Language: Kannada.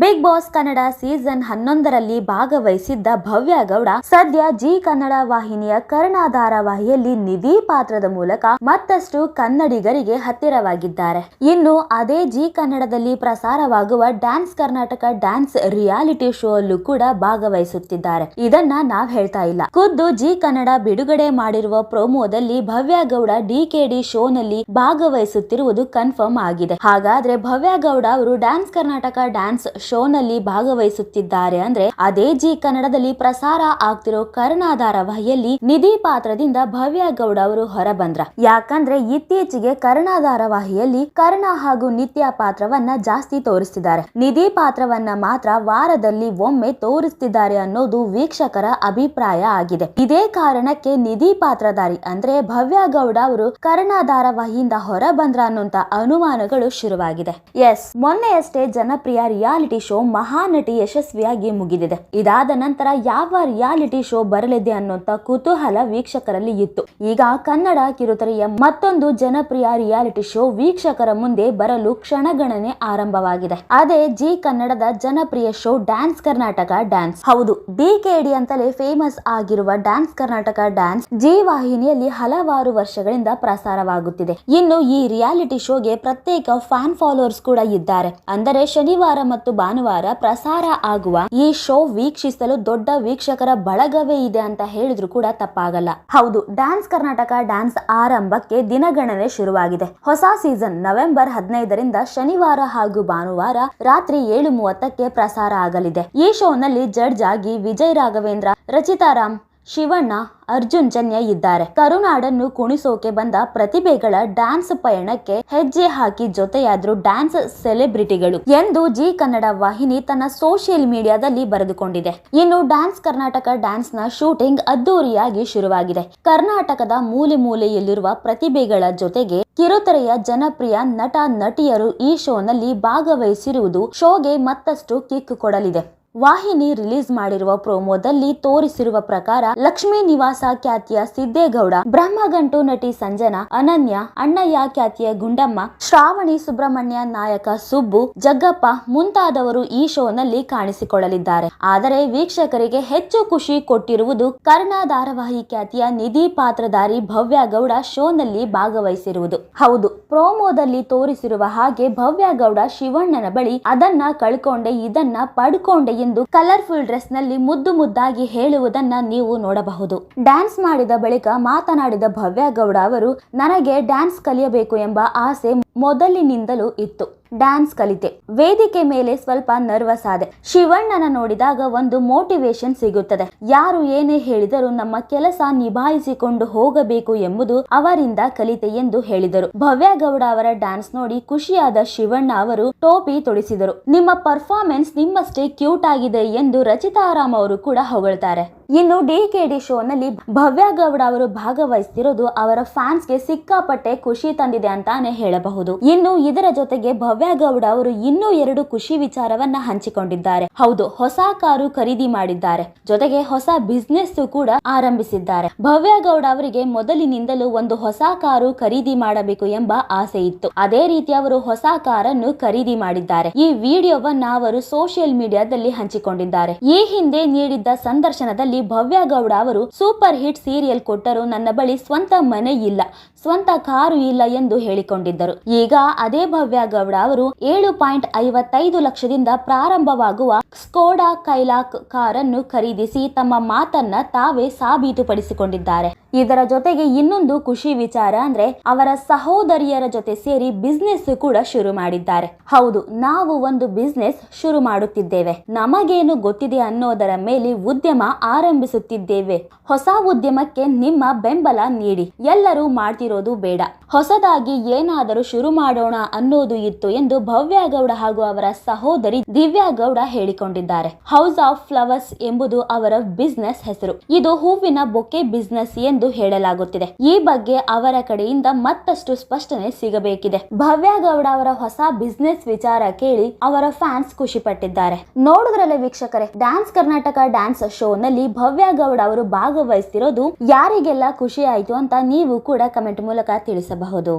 ಬಿಗ್ ಬಾಸ್ ಕನ್ನಡ ಸೀಸನ್ 11ರಲ್ಲಿ ಭಾಗವಹಿಸಿದ್ದ ಭವ್ಯ ಗೌಡ ಸದ್ಯ ಜಿ ಕನ್ನಡ ವಾಹಿನಿಯ ಕರ್ಣ ಧಾರಾವಾಹಿಯಲ್ಲಿ ನಿಧಿ ಪಾತ್ರದ ಮೂಲಕ ಮತ್ತಷ್ಟು ಕನ್ನಡಿಗರಿಗೆ ಹತ್ತಿರವಾಗಿದ್ದಾರೆ. ಇನ್ನು ಅದೇ ಜಿ ಕನ್ನಡದಲ್ಲಿ ಪ್ರಸಾರವಾಗುವ dance Karnataka dance reality show ಅಲ್ಲೂ ಕೂಡ ಭಾಗವಹಿಸುತ್ತಿದ್ದಾರೆ. ಇದನ್ನ ನಾವ್ ಹೇಳ್ತಾ ಇಲ್ಲ, ಖುದ್ದು ಜಿ ಕನ್ನಡ ಬಿಡುಗಡೆ ಮಾಡಿರುವ ಪ್ರೋಮೋದಲ್ಲಿ ಭವ್ಯ ಗೌಡ ಡಿಕೆಡಿ ಶೋ ನಲ್ಲಿ ಭಾಗವಹಿಸುತ್ತಿರುವುದು ಕನ್ಫರ್ಮ್ ಆಗಿದೆ. ಹಾಗಾದ್ರೆ ಭವ್ಯ ಗೌಡ ಅವರು ಡ್ಯಾನ್ಸ್ ಕರ್ನಾಟಕ ಡ್ಯಾನ್ಸ್ ಶೋ ನಲ್ಲಿ ಭಾಗವಹಿಸುತ್ತಿದ್ದಾರೆ ಅಂದ್ರೆ ಅದೇ ಜಿ ಕನ್ನಡದಲ್ಲಿ ಪ್ರಸಾರ ಆಗ್ತಿರೋ ಕರ್ಣ ಧಾರಾವಾಹಿಯಲ್ಲಿ ನಿಧಿ ಪಾತ್ರದಿಂದ ಭವ್ಯ ಗೌಡ ಅವರು ಹೊರಬಂದ್ರ. ಯಾಕಂದ್ರೆ ಇತ್ತೀಚೆಗೆ ಕರ್ಣ ಧಾರಾವಾಹಿಯಲ್ಲಿ ಕರ್ಣ ಹಾಗೂ ನಿತ್ಯ ಪಾತ್ರವನ್ನ ಜಾಸ್ತಿ ತೋರಿಸ್ತಿದ್ದಾರೆ, ನಿಧಿ ಪಾತ್ರವನ್ನ ಮಾತ್ರ ವಾರದಲ್ಲಿ ಒಮ್ಮೆ ತೋರಿಸ್ತಿದ್ದಾರೆ ಅನ್ನೋದು ವೀಕ್ಷಕರ ಅಭಿಪ್ರಾಯ ಆಗಿದೆ. ಇದೇ ಕಾರಣಕ್ಕೆ ನಿಧಿ ಪಾತ್ರಧಾರಿ ಅಂದ್ರೆ ಭವ್ಯ ಗೌಡ ಅವರು ಕರ್ಣ ಧಾರಾವಾಹಿಯಿಂದ ಹೊರ ಬಂದ್ರ ಅನ್ನೋಂತ ಅನುಮಾನಗಳು ಶುರುವಾಗಿದೆ. ಎಸ್, ಮೊನ್ನೆಯಷ್ಟೇ ಜನಪ್ರಿಯ ರಿಯಾಲಿಟಿ ಶೋ ಮಹಾನಟಿ ಯಶಸ್ವಿಯಾಗಿ ಮುಗಿದಿದೆ. ಇದಾದ ನಂತರ ಯಾವ ರಿಯಾಲಿಟಿ ಶೋ ಬರಲಿದೆ ಅನ್ನೋಂತ ಕುತೂಹಲ ವೀಕ್ಷಕರಲ್ಲಿ ಇತ್ತು. ಈಗ ಕನ್ನಡ ಕಿರುತೆರೆಯ ಮತ್ತೊಂದು ಜನಪ್ರಿಯ ರಿಯಾಲಿಟಿ ಶೋ ವೀಕ್ಷಕರ ಮುಂದೆ ಬರಲು ಕ್ಷಣಗಣನೆ ಆರಂಭವಾಗಿದೆ. ಅದೇ ಜಿ ಕನ್ನಡದ ಜನಪ್ರಿಯ ಶೋ ಡ್ಯಾನ್ಸ್ ಕರ್ನಾಟಕ ಡ್ಯಾನ್ಸ್. ಹೌದು, ಡಿಕೆಡಿ ಅಂತಲೇ ಫೇಮಸ್ ಆಗಿರುವ ಡ್ಯಾನ್ಸ್ ಕರ್ನಾಟಕ ಡ್ಯಾನ್ಸ್ ಜಿ ವಾಹಿನಿಯಲ್ಲಿ ಹಲವಾರು ವರ್ಷಗಳಿಂದ ಪ್ರಸಾರವಾಗುತ್ತಿದೆ. ಇನ್ನು ಈ ರಿಯಾಲಿಟಿ ಶೋಗೆ ಪ್ರತ್ಯೇಕ ಫ್ಯಾನ್ ಫಾಲೋವರ್ಸ್ ಕೂಡ ಇದ್ದಾರೆ. ಅಂದರೆ ಶನಿವಾರ ಮತ್ತು ಭಾನುವಾರ ಪ್ರಸಾರ ಆಗುವ ಈ ಶೋ ವೀಕ್ಷಿಸಲು ದೊಡ್ಡ ವೀಕ್ಷಕರ ಬಳಗವೇ ಇದೆ ಅಂತ ಹೇಳಿದ್ರು ಕೂಡ ತಪ್ಪಾಗಲ್ಲ. ಹೌದು, ಡ್ಯಾನ್ಸ್ ಕರ್ನಾಟಕ ಡ್ಯಾನ್ಸ್ ಆರಂಭಕ್ಕೆ ದಿನಗಣನೆ ಶುರುವಾಗಿದೆ. ಹೊಸ ಸೀಸನ್ ನವೆಂಬರ್ 15ರಿಂದ ಶನಿವಾರ ಹಾಗೂ ಭಾನುವಾರ ರಾತ್ರಿ 7:30ಕ್ಕೆ ಪ್ರಸಾರ ಆಗಲಿದೆ. ಈ ಶೋನಲ್ಲಿ ಜಡ್ಜ್ ಆಗಿ ವಿಜಯ್ ರಾಘವೇಂದ್ರ, ರಚಿತಾ ರಾಮ್, ಶಿವಣ್ಣ, ಅರ್ಜುನ್ ಜನ್ಯ ಇದ್ದಾರೆ. ಕರುನಾಡನ್ನು ಕುಣಿಸೋಕೆ ಬಂದ ಪ್ರತಿಭೆಗಳ ಡ್ಯಾನ್ಸ್ ಪಯಣಕ್ಕೆ ಹೆಜ್ಜೆ ಹಾಕಿ ಜೊತೆಯಾದ್ರು ಡ್ಯಾನ್ಸ್ ಸೆಲೆಬ್ರಿಟಿಗಳು ಎಂದು ಜಿ ಕನ್ನಡ ವಾಹಿನಿ ತನ್ನ ಸೋಷಿಯಲ್ ಮೀಡಿಯಾದಲ್ಲಿ ಬರೆದುಕೊಂಡಿದೆ. ಇನ್ನು ಡ್ಯಾನ್ಸ್ ಕರ್ನಾಟಕ ಡ್ಯಾನ್ಸ್ ನ ಶೂಟಿಂಗ್ ಅದ್ದೂರಿಯಾಗಿ ಶುರುವಾಗಿದೆ. ಕರ್ನಾಟಕದ ಮೂಲೆ ಮೂಲೆಯಲ್ಲಿರುವ ಪ್ರತಿಭೆಗಳ ಜೊತೆಗೆ ಕಿರುತೆರೆಯ ಜನಪ್ರಿಯ ನಟ ನಟಿಯರು ಈ ಶೋನಲ್ಲಿ ಭಾಗವಹಿಸಿರುವುದು ಶೋಗೆ ಮತ್ತಷ್ಟು ಕಿಕ್ ಕೊಡಲಿದೆ. ವಾಹಿನಿ ರಿಲೀಸ್ ಮಾಡಿರುವ ಪ್ರೋಮೋದಲ್ಲಿ ತೋರಿಸಿರುವ ಪ್ರಕಾರ ಲಕ್ಷ್ಮೀ ನಿವಾಸ ಖ್ಯಾತಿಯ ಸಿದ್ದೇಗೌಡ, ಬ್ರಹ್ಮಗಂಟು ನಟಿ ಸಂಜನಾ, ಅನನ್ಯ, ಅಣ್ಣಯ್ಯ ಖ್ಯಾತಿಯ ಗುಂಡಮ್ಮ, ಶ್ರಾವಣಿ ಸುಬ್ರಹ್ಮಣ್ಯ, ನಾಯಕ ಸುಬ್ಬು, ಜಗ್ಗಪ್ಪ ಮುಂತಾದವರು ಈ ಶೋನಲ್ಲಿ ಕಾಣಿಸಿಕೊಳ್ಳಲಿದ್ದಾರೆ. ಆದರೆ ವೀಕ್ಷಕರಿಗೆ ಹೆಚ್ಚು ಖುಷಿ ಕೊಟ್ಟಿರುವುದು ಕರ್ಣ ಧಾರಾವಾಹಿ ಖ್ಯಾತಿಯ ನಿಧಿ ಪಾತ್ರಧಾರಿ ಭವ್ಯ ಗೌಡ ಶೋನಲ್ಲಿ ಭಾಗವಹಿಸಿರುವುದು. ಹೌದು, ಪ್ರೋಮೋದಲ್ಲಿ ತೋರಿಸಿರುವ ಹಾಗೆ ಭವ್ಯ ಗೌಡ ಶಿವಣ್ಣನ ಬಳಿ ಅದನ್ನ ಕಳ್ಕೊಂಡೆ ಇದನ್ನ ಪಡ್ಕೊಂಡೆ ಎಂದು ಕಲರ್ಫುಲ್ ಡ್ರೆಸ್ ನಲ್ಲಿ ಮುದ್ದು ಮುದ್ದಾಗಿ ಹೇಳುವುದನ್ನ ನೀವು ನೋಡಬಹುದು. ಡ್ಯಾನ್ಸ್ ಮಾಡಿದ ಬಳಿಕ ಮಾತನಾಡಿದ ಭವ್ಯ ಗೌಡ ಅವರು, ನನಗೆ ಡ್ಯಾನ್ಸ್ ಕಲಿಯಬೇಕು ಎಂಬ ಆಸೆ ಮೊದಲಿನಿಂದಲೂ ಇತ್ತು. ಡ್ಯಾನ್ಸ್ ಕಲಿತೆ. ವೇದಿಕೆ ಮೇಲೆ ಸ್ವಲ್ಪ ನರ್ವಸ್ ಆದೆ. ಶಿವಣ್ಣನ ನೋಡಿದಾಗ ಒಂದು ಮೋಟಿವೇಶನ್ ಸಿಗುತ್ತದೆ. ಯಾರು ಏನೇ ಹೇಳಿದರೂ ನಮ್ಮ ಕೆಲಸ ನಿಭಾಯಿಸಿಕೊಂಡು ಹೋಗಬೇಕು ಎಂಬುದು ಅವರಿಂದ ಕಲಿತೆ ಎಂದು ಹೇಳಿದರು. ಭವ್ಯ ಗೌಡ ಅವರ ಡ್ಯಾನ್ಸ್ ನೋಡಿ ಖುಷಿಯಾದ ಶಿವಣ್ಣ ಅವರು ಟೋಪಿ ತೊಡಿಸಿದರು. ನಿಮ್ಮ ಪರ್ಫಾರ್ಮೆನ್ಸ್ ನಿಮ್ಮಷ್ಟೇ ಕ್ಯೂಟ್ ಆಗಿದೆ ಎಂದು ರಚಿತಾ ರಾಮ್ ಅವರು ಕೂಡ ಹೊಗಳ್ತಾರೆ. ಇನ್ನು ಡಿಕೆಡಿ ಶೋನಲ್ಲಿ ಭವ್ಯ ಗೌಡ ಅವರು ಭಾಗವಹಿಸುತ್ತಿರೋದು ಅವರ ಫ್ಯಾನ್ಸ್ಗೆ ಸಿಕ್ಕಾಪಟ್ಟೆ ಖುಷಿ ತಂದಿದೆ ಅಂತಾನೆ ಹೇಳಬಹುದು. ಇನ್ನು ಇದರ ಜೊತೆಗೆ ಭವ್ಯ ಗೌಡ ಅವರು ಇನ್ನೂ 2 ಖುಷಿ ವಿಚಾರವನ್ನ ಹಂಚಿಕೊಂಡಿದ್ದಾರೆ. ಹೌದು, ಹೊಸ ಕಾರು ಖರೀದಿ ಮಾಡಿದ್ದಾರೆ, ಜೊತೆಗೆ ಹೊಸ ಬಿಸ್ನೆಸ್ ಕೂಡ ಆರಂಭಿಸಿದ್ದಾರೆ. ಭವ್ಯ ಗೌಡ ಅವರಿಗೆ ಮೊದಲಿನಿಂದಲೂ ಒಂದು ಹೊಸ ಕಾರು ಖರೀದಿ ಮಾಡಬೇಕು ಎಂಬ ಆಸೆ ಇತ್ತು. ಅದೇ ರೀತಿ ಅವರು ಹೊಸ ಕಾರನ್ನು ಖರೀದಿ ಮಾಡಿದ್ದಾರೆ. ಈ ವಿಡಿಯೋವನ್ನ ಅವರು ಸೋಷಿಯಲ್ ಮೀಡಿಯಾದಲ್ಲಿ ಹಂಚಿಕೊಂಡಿದ್ದಾರೆ. ಈ ಹಿಂದೆ ನೀಡಿದ್ದ ಸಂದರ್ಶನದಲ್ಲಿ ಭವ್ಯ ಗೌಡ ಅವರು ಸೂಪರ್ ಹಿಟ್ ಸೀರಿಯಲ್ ಕೊಟ್ಟರು, ನನ್ನ ಬಳಿ ಸ್ವಂತ ಮನೆ ಇಲ್ಲ, ಸ್ವಂತ ಕಾರು ಇಲ್ಲ ಎಂದು ಹೇಳಿಕೊಂಡಿದ್ದರು. ಈಗ ಅದೇ ಭವ್ಯ ಗೌಡ ಅವರು 7.55 ಲಕ್ಷದಿಂದ ಪ್ರಾರಂಭವಾಗುವ ಸ್ಕೋಡಾ ಕೈಲಾಕ್ ಕಾರನ್ನು ಖರೀದಿಸಿ ತಮ್ಮ ಮಾತನ್ನ ತಾವೇ ಸಾಬೀತುಪಡಿಸಿಕೊಂಡಿದ್ದಾರೆ. ಇದರ ಜೊತೆಗೆ ಇನ್ನೊಂದು ಖುಷಿ ವಿಚಾರ ಅಂದ್ರೆ ಅವರ ಸಹೋದರಿಯರ ಜೊತೆ ಸೇರಿ ಬಿಸ್ನೆಸ್ ಕೂಡ ಶುರು ಮಾಡಿದ್ದಾರೆ. ಹೌದು, ನಾವು ಒಂದು ಬಿಸ್ನೆಸ್ ಶುರು ಮಾಡುತ್ತಿದ್ದೇವೆ, ನಮಗೇನು ಗೊತ್ತಿದೆ ಅನ್ನೋದರ ಮೇಲೆ ಉದ್ಯಮ ಆರಂಭಿಸುತ್ತಿದ್ದೇವೆ. ಹೊಸ ಉದ್ಯಮಕ್ಕೆ ನಿಮ್ಮ ಬೆಂಬಲ ನೀಡಿ. ಎಲ್ಲರೂ ಮಾಡ್ತಿರೋದು ಬೇಡ, ಹೊಸದಾಗಿ ಏನಾದರೂ ಶುರು ಮಾಡೋಣ ಅನ್ನೋದು ಇತ್ತು ಎಂದು ಭವ್ಯ ಗೌಡ ಹಾಗೂ ಅವರ ಸಹೋದರಿ ದಿವ್ಯಾ ಗೌಡ ಹೇಳಿಕೊಂಡಿದ್ದಾರೆ. ಹೌಸ್ ಆಫ್ ಫ್ಲವರ್ಸ್ ಎಂಬುದು ಅವರ ಬಿಸ್ನೆಸ್ ಹೆಸರು. ಇದು ಹೂವಿನ ಬೊಕ್ಕೆ ಬಿಸ್ನೆಸ್ ಎಂದು ಹೇಳಲಾಗುತ್ತಿದೆ. ಈ ಬಗ್ಗೆ ಅವರ ಕಡೆಯಿಂದ ಮತ್ತಷ್ಟು ಸ್ಪಷ್ಟನೆ ಸಿಗಬೇಕಿದೆ. ಭವ್ಯ ಗೌಡ ಅವರ ಹೊಸ ಬಿಸ್ನೆಸ್ ವಿಚಾರ ಕೇಳಿ ಅವರ ಫ್ಯಾನ್ಸ್ ಖುಷಿ ಪಟ್ಟಿದ್ದಾರೆ. ನೋಡಿದ್ರಲ್ಲ ವೀಕ್ಷಕರೇ, ಡ್ಯಾನ್ಸ್ ಕರ್ನಾಟಕ ಡ್ಯಾನ್ಸ್ ಶೋ ನಲ್ಲಿ ಭವ್ಯ ಗೌಡ ಅವರು ಭಾಗವಹಿಸಿರೋದು ಯಾರಿಗೆಲ್ಲ ಖುಷಿ ಆಯ್ತು ಅಂತ ನೀವು ಕೂಡ ಕಮೆಂಟ್ ಮೂಲಕ ತಿಳಿಸಬಹುದು.